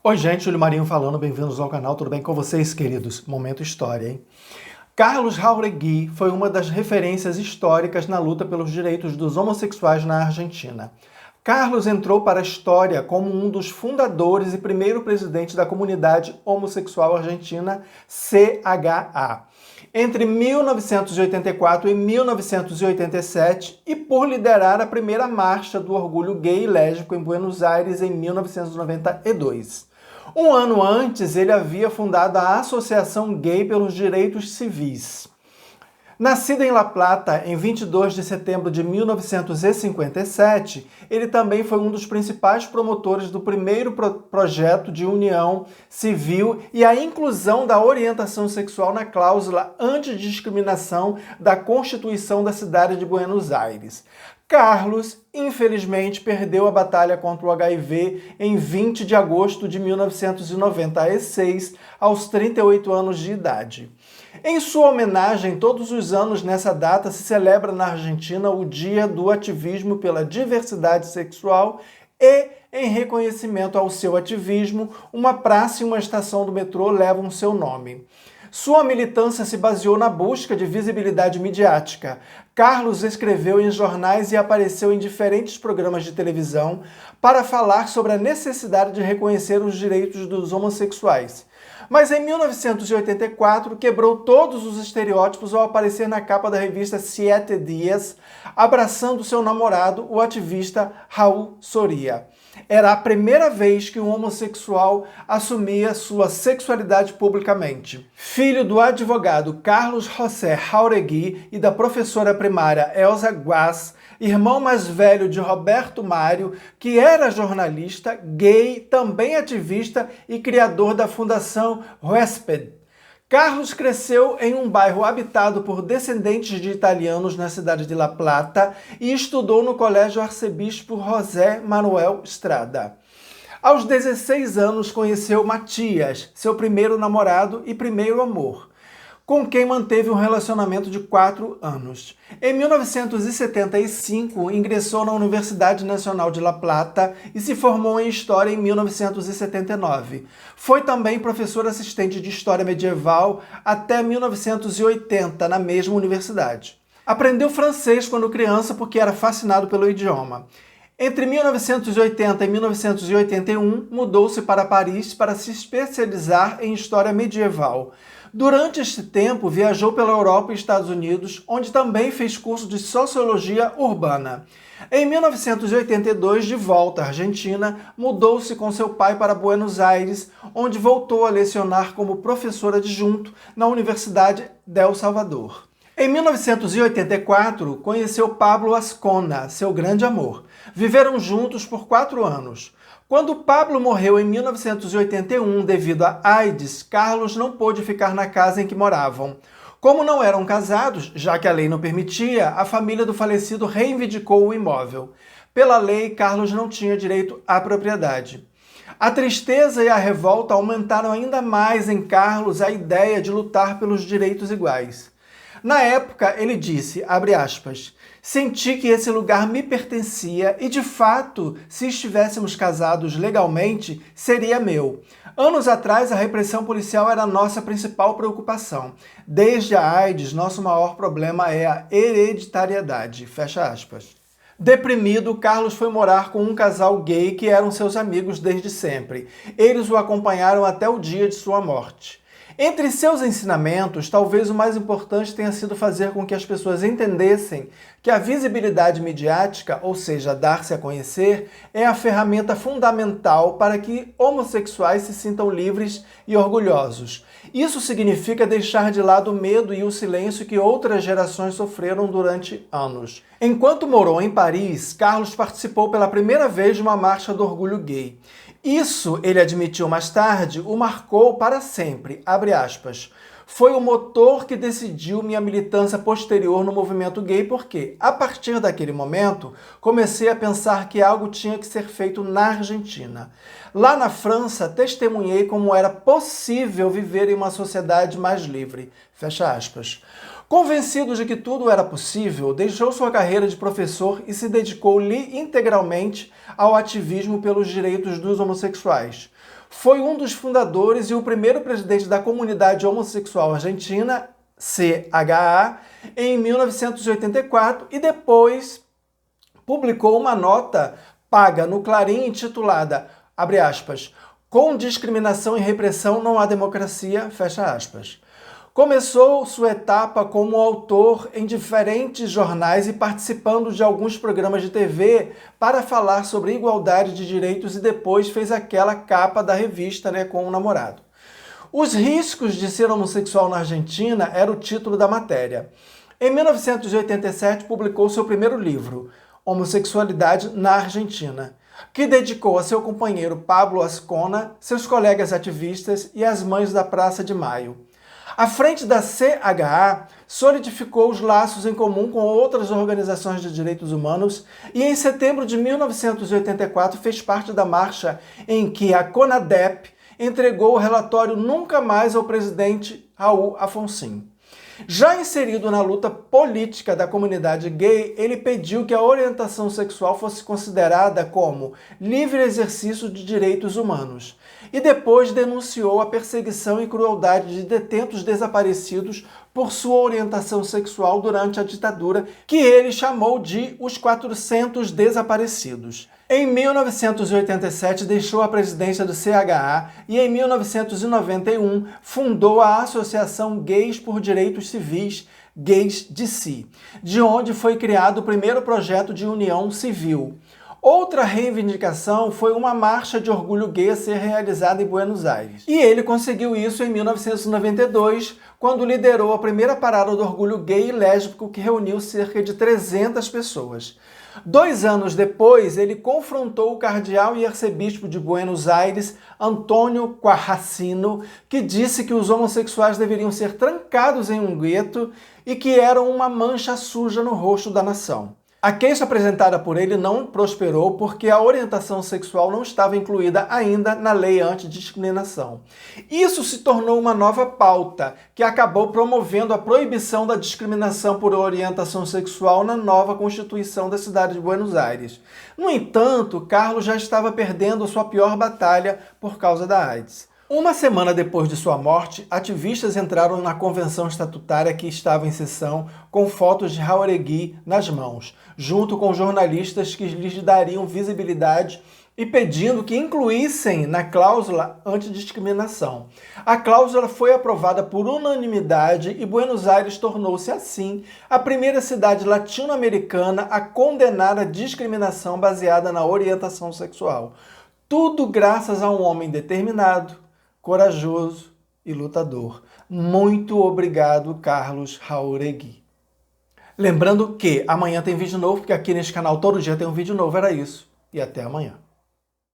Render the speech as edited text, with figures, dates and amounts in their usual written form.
Oi gente, Júlio Marinho falando, bem-vindos ao canal, tudo bem com vocês, queridos? Momento História, hein? Carlos Jauregui foi uma das referências históricas na luta pelos direitos dos homossexuais na Argentina. Carlos entrou para a história como um dos fundadores e primeiro presidente da comunidade homossexual argentina, CHA, entre 1984 e 1987 e por liderar a primeira marcha do orgulho gay e lésbico em Buenos Aires em 1992. Um ano antes, ele havia fundado a Associação Gay pelos Direitos Civis. Nascido em La Plata em 22 de setembro de 1957, ele também foi um dos principais promotores do primeiro projeto de união civil e a inclusão da orientação sexual na cláusula antidiscriminação da Constituição da cidade de Buenos Aires. Carlos, infelizmente, perdeu a batalha contra o HIV em 20 de agosto de 1996, aos 38 anos de idade. Em sua homenagem, todos os anos nessa data se celebra na Argentina o Dia do Ativismo pela Diversidade Sexual e, em reconhecimento ao seu ativismo, uma praça e uma estação do metrô levam seu nome. Sua militância se baseou na busca de visibilidade midiática. Carlos escreveu em jornais e apareceu em diferentes programas de televisão para falar sobre a necessidade de reconhecer os direitos dos homossexuais. Mas em 1984 quebrou todos os estereótipos ao aparecer na capa da revista Siete Dias, abraçando seu namorado, o ativista Raul Soria. Era a primeira vez que um homossexual assumia sua sexualidade publicamente. Filho do advogado Carlos José Jauregui e da professora primária Elsa Guas, irmão mais velho de Roberto Mário, que era jornalista, gay, também ativista e criador da Fundação Huésped. Carlos cresceu em um bairro habitado por descendentes de italianos na cidade de La Plata e estudou no Colégio Arcebispo José Manuel Estrada. Aos 16 anos conheceu Matias, seu primeiro namorado e primeiro amor, com quem manteve um relacionamento de 4 anos. Em 1975, ingressou na Universidade Nacional de La Plata e se formou em História em 1979. Foi também professor assistente de História Medieval até 1980, na mesma universidade. Aprendeu francês quando criança porque era fascinado pelo idioma. Entre 1980 e 1981, mudou-se para Paris para se especializar em História Medieval. Durante este tempo, viajou pela Europa e Estados Unidos, onde também fez curso de Sociologia Urbana. Em 1982, de volta à Argentina, mudou-se com seu pai para Buenos Aires, onde voltou a lecionar como professor adjunto na Universidade del Salvador. Em 1984, conheceu Pablo Ascona, seu grande amor. Viveram juntos por 4 anos. Quando Pablo morreu em 1981 devido a AIDS, Carlos não pôde ficar na casa em que moravam. Como não eram casados, já que a lei não permitia, a família do falecido reivindicou o imóvel. Pela lei, Carlos não tinha direito à propriedade. A tristeza e a revolta aumentaram ainda mais em Carlos a ideia de lutar pelos direitos iguais. Na época, ele disse, abre aspas, senti que esse lugar me pertencia e, de fato, se estivéssemos casados legalmente, seria meu. Anos atrás, a repressão policial era a nossa principal preocupação. Desde a AIDS, nosso maior problema é a hereditariedade. Fecha aspas. Deprimido, Carlos foi morar com um casal gay que eram seus amigos desde sempre. Eles o acompanharam até o dia de sua morte. Entre seus ensinamentos, talvez o mais importante tenha sido fazer com que as pessoas entendessem que a visibilidade midiática, ou seja, dar-se a conhecer, é a ferramenta fundamental para que homossexuais se sintam livres e orgulhosos. Isso significa deixar de lado o medo e o silêncio que outras gerações sofreram durante anos. Enquanto morou em Paris, Carlos participou pela primeira vez de uma marcha do orgulho gay. Isso, ele admitiu mais tarde, o marcou para sempre, abre aspas. Foi o motor que decidiu minha militância posterior no movimento gay porque, a partir daquele momento, comecei a pensar que algo tinha que ser feito na Argentina. Lá na França, testemunhei como era possível viver em uma sociedade mais livre. Fecha aspas. Convencido de que tudo era possível, deixou sua carreira de professor e se dedicou integralmente ao ativismo pelos direitos dos homossexuais. Foi um dos fundadores e o primeiro presidente da comunidade homossexual argentina, CHA, em 1984 e depois publicou uma nota paga no Clarim intitulada, abre aspas, "Com discriminação e repressão não há democracia", fecha aspas. Começou sua etapa como autor em diferentes jornais e participando de alguns programas de TV para falar sobre igualdade de direitos e depois fez aquela capa da revista, com o namorado. Os riscos de ser homossexual na Argentina era o título da matéria. Em 1987 publicou seu primeiro livro, Homossexualidade na Argentina, que dedicou a seu companheiro Pablo Ascona, seus colegas ativistas e as mães da Praça de Maio. À frente da CHA, solidificou os laços em comum com outras organizações de direitos humanos e em setembro de 1984 fez parte da marcha em que a CONADEP entregou o relatório Nunca Mais ao presidente Raul Alfonsín. Já inserido na luta política da comunidade gay, ele pediu que a orientação sexual fosse considerada como livre exercício de direitos humanos e depois denunciou a perseguição e crueldade de detentos desaparecidos por sua orientação sexual durante a ditadura, que ele chamou de os 400 desaparecidos. Em 1987 deixou a presidência do CHA e em 1991 fundou a Associação Gays por Direitos Civis, Gays de Si, de onde foi criado o primeiro projeto de união civil. Outra reivindicação foi uma marcha de orgulho gay a ser realizada em Buenos Aires. E ele conseguiu isso em 1992, quando liderou a primeira parada do orgulho gay e lésbico que reuniu cerca de 300 pessoas. 2 anos depois, ele confrontou o cardeal e arcebispo de Buenos Aires, Antônio Quarracino, que disse que os homossexuais deveriam ser trancados em um gueto e que eram uma mancha suja no rosto da nação. A queixa apresentada por ele não prosperou porque a orientação sexual não estava incluída ainda na lei antidiscriminação. Isso se tornou uma nova pauta, que acabou promovendo a proibição da discriminação por orientação sexual na nova Constituição da cidade de Buenos Aires. No entanto, Carlos já estava perdendo sua pior batalha por causa da AIDS. Uma semana depois de sua morte, ativistas entraram na convenção estatutária que estava em sessão com fotos de Jauregui nas mãos, junto com jornalistas que lhes dariam visibilidade e pedindo que incluíssem na cláusula antidiscriminação. A cláusula foi aprovada por unanimidade e Buenos Aires tornou-se, assim, a primeira cidade latino-americana a condenar a discriminação baseada na orientação sexual. Tudo graças a um homem determinado, corajoso e lutador. Muito obrigado, Carlos Jauregui. Lembrando que amanhã tem vídeo novo, porque aqui neste canal todo dia tem um vídeo novo, era isso. E até amanhã.